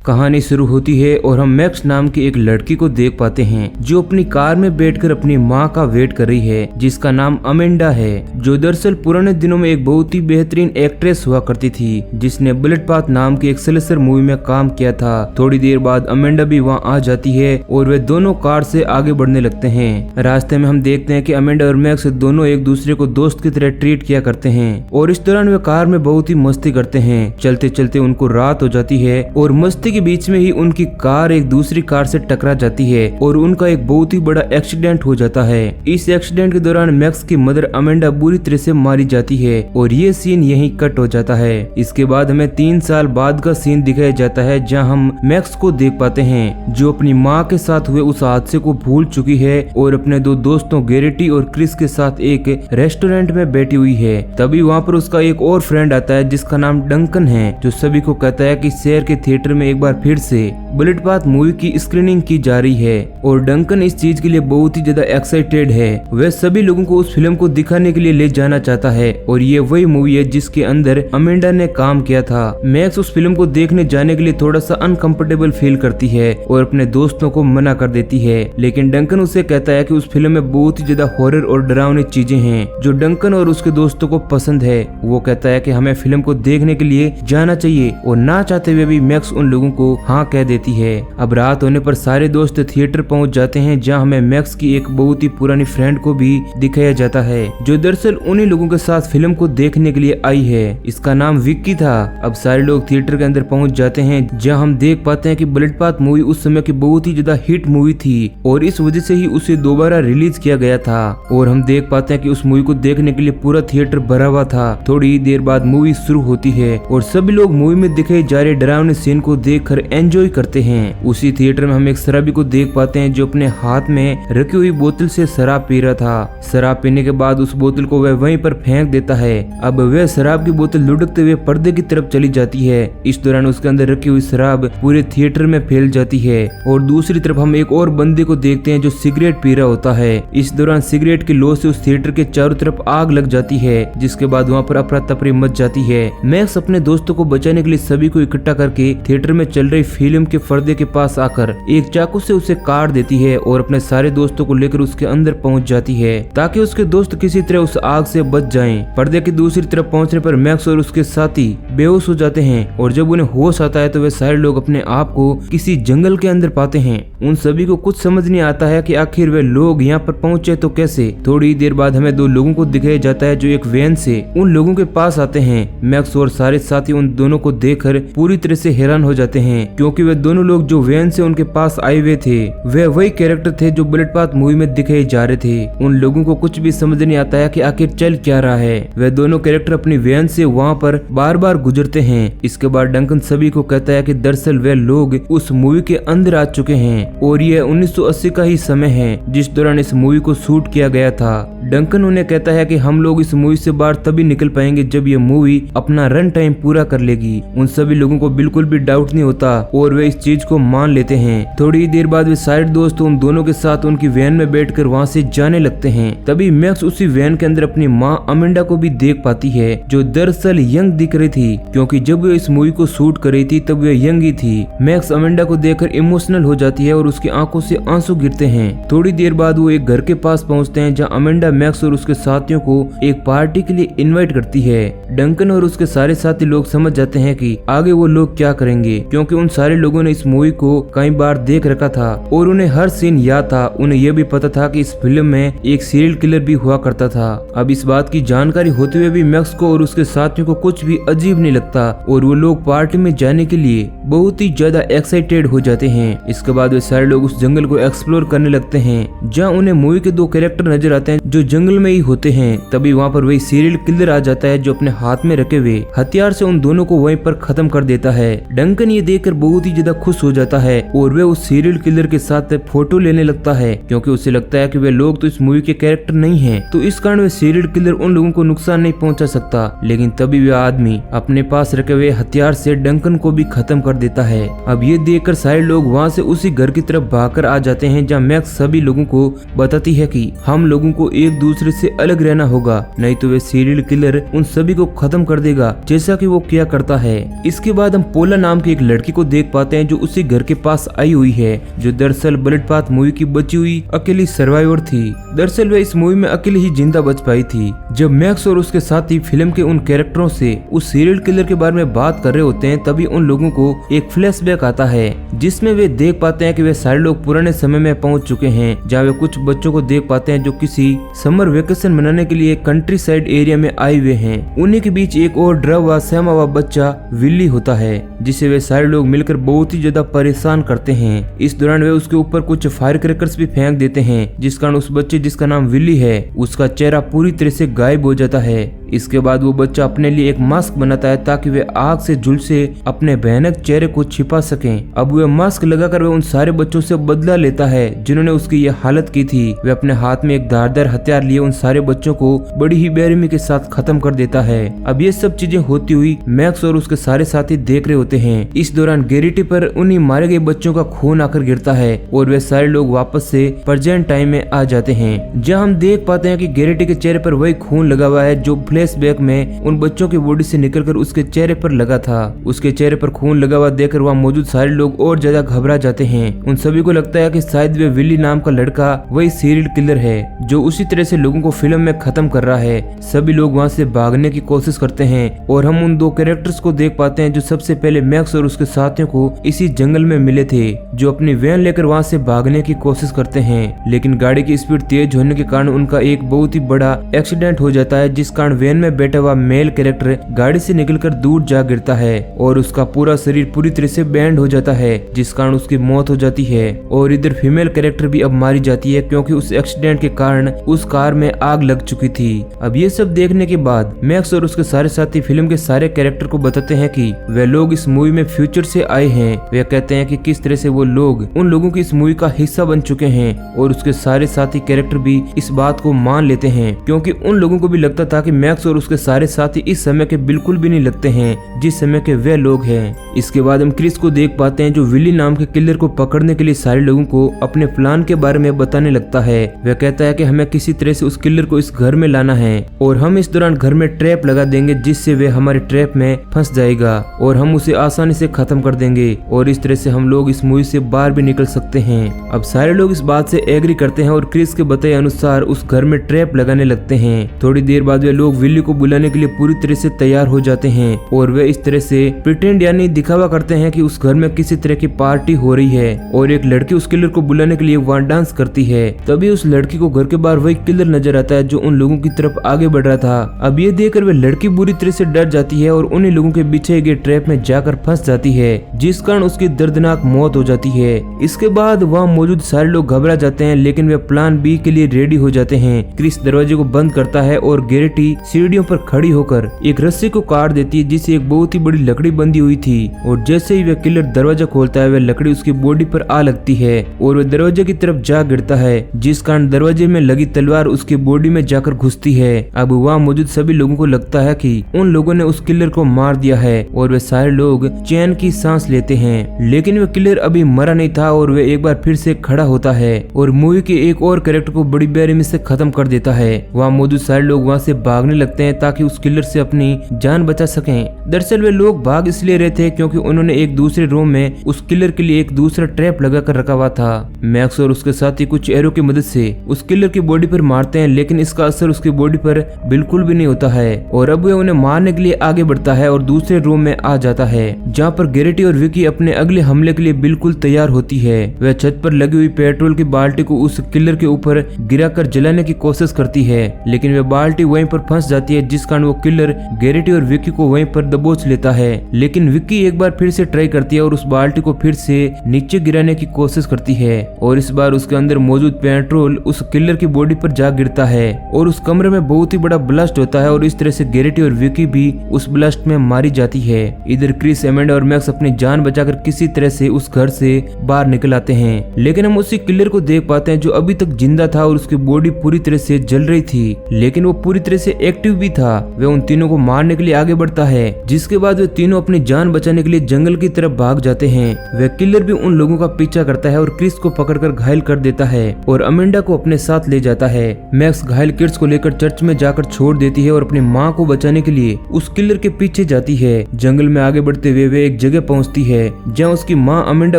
कहानी शुरू होती है और हम मैक्स नाम की एक लड़की को देख पाते हैं जो अपनी कार में बैठकर अपनी माँ का वेट कर रही है, जिसका नाम अमेंडा है, जो दरअसल पुराने दिनों में एक बहुत ही बेहतरीन एक्ट्रेस हुआ करती थी, जिसने बुलेट पाथ नाम की एक स्लेशर मूवी में काम किया था। थोड़ी देर बाद अमेंडा भी वहाँ आ जाती है और वे दोनों कार से आगे बढ़ने लगते हैं। रास्ते में हम देखते हैं कि अमेंडा और मैक्स दोनों एक दूसरे को दोस्त की तरह ट्रीट किया करते हैं और इस दौरान वे कार में बहुत ही मस्ती करते हैं। चलते चलते उनको रात हो जाती है और मस्ती के बीच में ही उनकी कार एक दूसरी कार से टकरा जाती है और उनका एक बहुत ही बड़ा एक्सीडेंट हो जाता है। इस एक्सीडेंट के दौरान मैक्स की मदर अमेंडा बुरी तरह से मारी जाती है और ये सीन यहीं कट हो जाता है। इसके बाद हमें 3 साल बाद का सीन दिखाया जाता है जहां हम मैक्स को देख पाते हैं जो अपनी माँ के साथ हुए उस हादसे को भूल चुकी है और अपने 2 दोस्तों गैरेटी और क्रिस के साथ एक रेस्टोरेंट में बैठी हुई है। तभी वहाँ पर उसका एक और फ्रेंड आता है जिसका नाम डंकन है, जो सभी को कहता है कि शहर के थिएटर में एक बार फिर से बुलेट पाथ मूवी की स्क्रीनिंग की जा रही है और डंकन इस चीज के लिए बहुत ही ज्यादा एक्साइटेड है। वह सभी लोगों को उस फिल्म को दिखाने के लिए ले जाना चाहता है और ये वही मूवी है जिसके अंदर अमेंडा ने काम किया था। मैक्स उस फिल्म को देखने जाने के लिए थोड़ा सा अनकंफर्टेबल फील करती है और अपने दोस्तों को मना कर देती है, लेकिन डंकन उसे कहता है कि उस फिल्म में बहुत ही ज्यादा हॉरर और डरावनी चीजें हैं जो डंकन और उसके दोस्तों को पसंद है। वो कहता है कि हमें फिल्म को देखने के लिए जाना चाहिए और ना चाहते हुए भी मैक्स उन लोगों को हाँ कह देती है। अब रात होने पर सारे दोस्त थिएटर पहुंच जाते हैं जहां हमें मैक्स की एक बहुत ही पुरानी फ्रेंड को भी दिखाया जाता है जो दरअसल उन्हीं लोगों के साथ फिल्म को देखने के लिए आई है। इसका नाम विक्की था। अब सारे लोग थिएटर के अंदर पहुंच जाते हैं जहां हम देख पाते हैं कि बुलेट पाथ मूवी उस समय की बहुत ही ज्यादा हिट मूवी थी और इस वजह से ही उसे दोबारा रिलीज किया गया था और हम देख पाते हैं कि उस मूवी को देखने के लिए पूरा थिएटर भरा हुआ था। थोड़ी देर बाद मूवी शुरू होती है और सभी लोग मूवी में दिखाए जा रहे डरावने सीन को देखकर एंजॉय करते हैं। उसी थिएटर में हम एक शराबी को देख पाते हैं जो अपने हाथ में रखी हुई बोतल से शराब पी रहा था। शराब पीने के बाद उस बोतल को वह वहीं पर फेंक देता है। अब वह शराब की बोतल लुढ़कते हुए पर्दे की तरफ चली जाती है। इस दौरान उसके अंदर रखी हुई शराब पूरे थिएटर में फैल जाती है और दूसरी तरफ हम एक और बंदे को देखते हैं जो सिगरेट पी रहा होता है। इस दौरान सिगरेट की लो से उस थिएटर के चारों तरफ आग लग जाती है, जिसके बाद वहाँ पर अफरा तफरी मच जाती है। मैक्स अपने दोस्तों को बचाने के लिए सभी को इकट्ठा करके थिएटर में चल रही फिल्म के पर्दे के पास आकर एक चाकू से उसे काट देती है और अपने सारे दोस्तों को लेकर उसके अंदर पहुंच जाती है ताकि उसके दोस्त किसी तरह उस आग से बच जाएं। पर्दे की दूसरी तरफ पहुंचने पर मैक्स और उसके साथी बेहोश हो जाते हैं और जब उन्हें होश आता है तो वे सारे लोग अपने आप को किसी जंगल के अंदर पाते हैं। उन सभी को कुछ समझ नहीं आता है कि आखिर वे लोग यहाँ पर पहुंचे तो कैसे। थोड़ी देर बाद हमें 2 लोगों को दिखाया जाता है जो एक वैन से उन लोगों के पास आते हैं। मैक्स और सारे साथी उन दोनों को देखकर पूरी तरह से हैरान हो जाते हैं क्योंकि वे दोनों लोग जो वैन से उनके पास आए हुए थे वे वही कैरेक्टर थे जो बुलेट पाथ मूवी में दिखाए जा रहे थे। उन लोगों को कुछ भी समझ नहीं आता है कि आखिर चल क्या रहा है। वे दोनों कैरेक्टर अपनी वैन से वहाँ पर बार बार गुजरते हैं। इसके बाद डंकन सभी को कहता है कि दरअसल वे लोग उस मूवी के अंदर आ चुके हैं और यह 1980 का ही समय है जिस दौरान इस मूवी को शूट किया गया था। डंकन उन्हें कहता है कि हम लोग इस मूवी से बाहर तभी निकल पाएंगे जब यह मूवी अपना रन टाइम पूरा कर लेगी। उन सभी लोगों को बिल्कुल भी डाउट नहीं होता और वे इस चीज को मान लेते हैं। थोड़ी देर बाद वे सारे दोस्त उन दोनों के साथ उनकी वैन में बैठकर वहाँ से जाने लगते हैं। तभी मैक्स उसी वैन के अंदर अपनी माँ अमेंडा को भी देख पाती है जो दरअसल यंग दिख रही थी क्योंकि जब वे इस मूवी को शूट कर रही थी तब वे यंग ही थी। मैक्स अमेंडा को देखकर इमोशनल हो जाती है और उसकी आंखों से आंसू गिरते हैं। थोड़ी देर बाद वो एक घर के पास पहुँचते हैं जहाँ अमेंडा मैक्स और उसके साथियों को एक पार्टी के लिए इन्वाइट करती है। डंकन और उसके सारे साथी लोग समझ जाते हैं कि आगे वो लोग क्या करेंगे क्योंकि उन सारे लोगों ने इस मूवी को कई बार देख रखा था और उन्हें हर सीन याद था। उन्हें यह भी पता था कि इस फिल्म में एक सीरियल किलर भी हुआ करता था। अब इस बात की जानकारी होते हुए भी मैक्स को और उसके साथियों को कुछ भी अजीब नहीं लगता और वो लोग पार्टी में जाने के लिए बहुत ही ज्यादा एक्साइटेड हो जाते हैं। इसके बाद वे सारे लोग उस जंगल को एक्सप्लोर करने लगते हैं जहाँ उन्हें मूवी के 2 कैरेक्टर नजर आते हैं जो जंगल में ही होते हैं। तभी वहाँ पर वही सीरियल किलर आ जाता है जो अपने हाथ में रखे हुए हथियार से उन दोनों को वहीं पर खत्म कर देता है। डंकन ये देखकर बहुत ही ज्यादा खुश हो जाता है और वे उस सीरियल किलर के साथ फोटो लेने लगता है क्योंकि उसे लगता है कि वे लोग तो इस मूवी के कैरेक्टर नहीं हैं, तो इस कारण वे सीरियल किलर उन लोगों को नुकसान नहीं पहुंचा सकता। लेकिन तभी वे आदमी अपने पास रखे हुए हथियार से डंकन को भी खत्म कर देता है। अब ये देखकर सारे लोग वहाँ से उसी घर की तरफ भागकर आ जाते हैं जहाँ मैक्स सभी लोगों को बताती है कि हम लोगों को एक दूसरे से अलग रहना होगा, नहीं तो वे सीरियल किलर उन सभी को खत्म कर देगा जैसा कि वो किया करता है। इसके बाद हम पोला नाम की एक लड़की को देख पाते हैं जो उसी घर के पास आई हुई है, जो दरअसल ब्लड पाथ मूवी की बची हुई अकेली सर्वाइवर थी। दरअसल वे इस मूवी में अकेली ही जिंदा बच पाई थी। जब मैक्स और उसके साथी फिल्म के उन कैरेक्टरों से उस सीरियल किलर के बारे में बात कर रहे होते हैं, तभी उन लोगों को एक फ्लैशबैक आता है जिसमें वे देख पाते हैं कि वे सारे लोग पुराने समय में पहुंच चुके हैं, जहाँ वे कुछ बच्चों को देख पाते हैं जो किसी समर वेकेशन मनाने के लिए कंट्री साइड एरिया में आए हुए हैं। उन्हीं के बीच एक और डरा हुआ सहमा हुआ बच्चा विल्ली होता है, जिसे वे सारे लोग मिलकर बहुत ही ज्यादा परेशान करते हैं। इस दौरान वे उसके ऊपर कुछ फायर क्रैकर्स भी फेंक देते हैं, जिस कारण उस बच्चे जिसका नाम विल्ली है उसका चेहरा पूरी तरह से गायब हो जाता है। इसके बाद वो बच्चा अपने लिए एक मास्क बनाता है ताकि वे आग से झुलसे अपने भयानक चेहरे को छिपा सकें। अब वह मास्क लगाकर वे उन सारे बच्चों से बदला लेता है जिन्होंने उसकी यह हालत की थी। वे अपने हाथ में एक धारदार हथियार लिए उन सारे बच्चों को बड़ी ही बेरहमी के साथ खत्म कर देता है। अब ये सब चीजें होती हुई मैक्स और उसके सारे साथी देख रहे होते हैं। इस दौरान गैरिटी पर उन्हीं मारे गए बच्चों का खून आकर गिरता है और वे सारे लोग वापस से प्रेजेंट टाइम में आ जाते हैं, जहाँ हम देख पाते हैं कि गैरिटी के चेहरे पर वही खून लगा हुआ है जो फ्लैशबैक में उन बच्चों की बॉडी से निकलकर उसके चेहरे पर लगा था। उसके चेहरे पर खून लगा हुआ देखकर वहाँ मौजूद सारे लोग और ज्यादा घबरा जाते हैं। उन सभी को लगता है कि शायद वे विल्ली नाम का लड़का वही सीरियल किलर है जो उसी तरह से लोगों को फिल्म में खत्म कर रहा है। सभी लोग वहाँ से भागने की कोशिश करते हैं और हम उन दो कैरेक्टर्स को देख पाते हैं जो सबसे पहले मैक्स और उसके साथियों को इसी जंगल में मिले थे, जो अपनी वैन लेकर वहाँ से भागने की कोशिश करते हैं। लेकिन गाड़ी की स्पीड तेज होने के कारण उनका एक बहुत ही बड़ा एक्सीडेंट हो जाता है, जिस कारण वैन में बैठा हुआ मेल कैरेक्टर गाड़ी से निकलकर दूर जा गिरता है और उसका पूरा शरीर पूरी तरह से बैंड हो जाता है, जिस कारण उसकी मौत हो जाती है। और इधर फीमेल कैरेक्टर भी अब मारी जाती है क्योंकि उस एक्सीडेंट के कारण उस कार में आग लग चुकी थी। अब ये सब देखने के बाद मैक्स और उसके सारे साथी फिल्म के सारे कैरेक्टर को बताते हैं कि वे लोग इस मूवी में फ्यूचर से आए हैं। वे कहते हैं कि किस तरह से वो लोग उन लोगों की इस मूवी का हिस्सा बन चुके हैं और उसके सारे साथी कैरेक्टर भी इस बात को मान लेते हैं, क्योंकि उन लोगों को भी लगता था कि मैक्स और उसके सारे साथी इस समय के बिल्कुल भी नहीं लगते हैं जिस समय के वे लोग हैं। इसके बाद हम क्रिस को देख पाते हैं जो विल्ली नाम के किलर को पकड़ने के लिए सारे लोगों को अपने प्लान के बारे में बताने लगता है। वह कहता है कि हमें किसी तरह से उस किलर को इस घर में लाना है और हम इस दौरान घर में ट्रैप लगा देंगे जिससे वे हमारे ट्रैप में फंस जाएगा और हम उसे आसानी से खत्म कर देंगे और इस तरह से हम लोग इस मूवी से बाहर भी निकल सकते हैं। अब सारे लोग इस बात से एग्री करते हैं और क्रिस के बताए अनुसार उस घर में ट्रैप लगाने लगते हैं। थोड़ी देर बाद वे लोग विल्ली को बुलाने के लिए पूरी तरह से तैयार हो जाते हैं और वे इस तरह से प्रिटेंड यानी दिखावा करते हैं कि उस घर में किसी तरह की पार्टी हो रही है और एक लड़की उस किलर को बुलाने के लिए वहाँ डांस करती है। तभी उस लड़की को घर के बाहर वही किलर नजर आता है जो उन लोगों की तरफ आगे बढ़ रहा था। अब ये देखकर वे लड़की बुरी तरह से डर जाती है और उन्हीं लोगों के बिछाए गए ट्रैप में जाकर फंस जाती है, जिस कारण उसकी दर्दनाक मौत हो जाती है। इसके बाद वहाँ मौजूद सारे लोग घबरा जाते हैं, लेकिन वे प्लान बी के लिए रेडी हो जाते हैं। क्रिस दरवाजे को बंद करता है और गैरिटी सीढ़ियों पर खड़ी होकर एक रस्सी को काट देती है जिसे एक बहुत ही बड़ी लकड़ी बंधी हुई थी और जैसे ही वह किलर दरवाजा खोलता है वह लकड़ी उसकी बॉडी पर आ लगती है और वह दरवाजे की तरफ जा गिरता है, जिस कारण दरवाजे में लगी तलवार उसकी बॉडी में जाकर घुसती है। अब वहाँ मौजूद सभी लोगों को लगता है कि उन लोगों ने उस किलर को मार दिया है और वे सारे लोग चैन की सांस लेते हैं, लेकिन वह किलर अभी मरा नहीं था और वह एक बार फिर से खड़ा होता है और मूवी के एक और कैरेक्टर को बड़ी बेरहमी से खत्म कर देता है। वहाँ मौजूद सारे लोग वहाँ से भागने लगते हैं ताकि उस किलर से अपनी जान बचा सकें। दरअसल वे लोग भाग इसलिए रहे थे क्योंकि उन्होंने एक दूसरे रूम में उस किलर के लिए एक दूसरा ट्रैप लगा कर रखा हुआ था। मैक्स और उसके साथी कुछ एरो की मदद से उस किलर की बॉडी पर मारते हैं, लेकिन इसका असर उसकी बॉडी पर बिल्कुल भी नहीं होता है और अब वे उन्हें मारने के लिए आगे बढ़ता है और दूसरे रूम में आ जाता है जहाँ पर गैरिटी और विकी अपने अगले हमले के लिए बिल्कुल तैयार होती है। वह छत पर लगी हुई पेट्रोल की बाल्टी को उस किलर के ऊपर गिराकर जलाने की कोशिश करती है, लेकिन वह बाल्टी वहीं पर फंस जाती है, जिस कारण वो किलर गैरिटी और विकी को वहीं पर दबोच लेता है। लेकिन विकी एक बार फिर से ट्राई करती है और उस बाल्टी को फिर से नीचे गिराने की कोशिश करती है और इस बार उसके अंदर मौजूद पेट्रोल उस किलर की बॉडी पर जा गिरता है और उस कमरे में बहुत ही बड़ा ब्लास्ट होता है और इस तरह से गैरिटी और विकी भी उस ब्लास्ट में मारी जाती है। इधर क्रिस, एमेंडा और मैक्स अपनी जान बचाकर किसी तरह से उस घर से बाहर निकल आते हैं, लेकिन हम उसी किलर को देख पाते हैं जो अभी तक जिंदा था और उसकी बॉडी पूरी तरह से जल रही थी, लेकिन वो पूरी तरह से डिटेक्टिव भी था वह उन तीनों को मारने के लिए आगे बढ़ता है, जिसके बाद वे तीनों अपनी जान बचाने के लिए जंगल की तरफ भाग जाते हैं। वह किलर भी उन लोगों का पीछा करता है और क्रिस को पकड़कर घायल कर देता है और अमेंडा को अपने साथ ले जाता है। मैक्स घायल किड्स को लेकर चर्च में जाकर छोड़ देती है और अपनी माँ को बचाने के लिए उस किलर के पीछे जाती है। जंगल में आगे बढ़ते हुए वे एक जगह पहुंचती है जहां उसकी माँ अमेंडा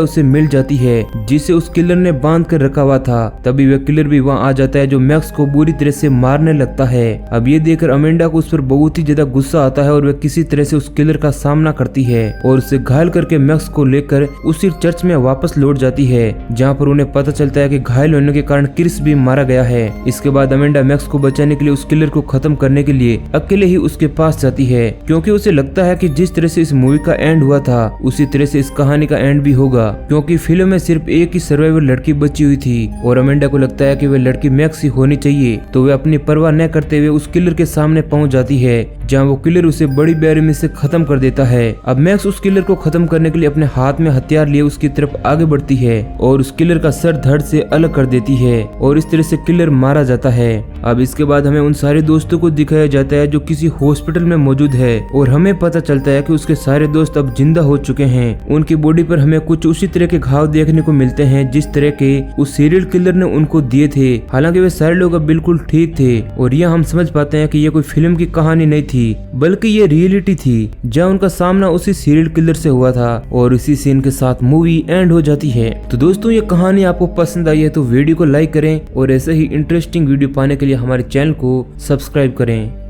उससे मिल जाती है, जिसे उस किलर ने बांध कर रखा हुआ था। तभी वह किलर भी वहां आ जाता है जो मैक्स को बुरी तरह से मारने लगता है। अब ये देखकर अमेंडा को उस पर बहुत ही ज्यादा गुस्सा आता है और वह किसी तरह से उस किलर का सामना करती है और उसे घायल करके मैक्स को लेकर उसी चर्च में वापस लौट जाती है, जहाँ पर उन्हें पता चलता है कि घायल होने के कारण क्रिस भी मारा गया है। इसके बाद अमेंडा मैक्स को बचाने के लिए उस किलर को खत्म करने के लिए अकेले ही उसके पास जाती है, क्योंकि उसे लगता है कि जिस तरह से इस मूवी का एंड हुआ था उसी तरह से इस कहानी का एंड भी होगा, क्योंकि फिल्म में सिर्फ एक ही सर्वाइवर लड़की बची हुई थी और अमेंडा को लगता है कि वह लड़की मैक्स ही होनी चाहिए। तो वह अपनी परवाह न करते हुए उस किलर के सामने पहुंच जाती है, जहां वो किलर उसे बड़ी बेरहमी से खत्म कर देता है। अब मैक्स उस किलर को खत्म करने के लिए अपने हाथ में हथियार लिए उसकी तरफ आगे बढ़ती है और उस किलर का सर धड़ से अलग कर देती है और इस तरह से किलर मारा जाता है। अब इसके बाद हमें उन सारे दोस्तों को दिखाया जाता है जो किसी हॉस्पिटल में मौजूद है और हमें पता चलता है कि उसके सारे दोस्त अब जिंदा हो चुके हैं। उनकी बॉडी पर हमें कुछ उसी तरह के घाव देखने को मिलते हैं जिस तरह के उस सीरियल किलर ने उनको दिए थे। हालांकि वे सारे लोग अब बिल्कुल ठीक थे और यह हम समझ पाते हैं कि यह कोई फिल्म की कहानी नहीं थी बल्कि ये रियलिटी थी, जहां उनका सामना उसी सीरियल किलर से हुआ था और इसी सीन के साथ मूवी एंड हो जाती है। तो दोस्तों ये कहानी आपको पसंद आई है तो वीडियो को लाइक करें और ऐसे ही इंटरेस्टिंग वीडियो पाने के लिए हमारे चैनल को सब्सक्राइब करें।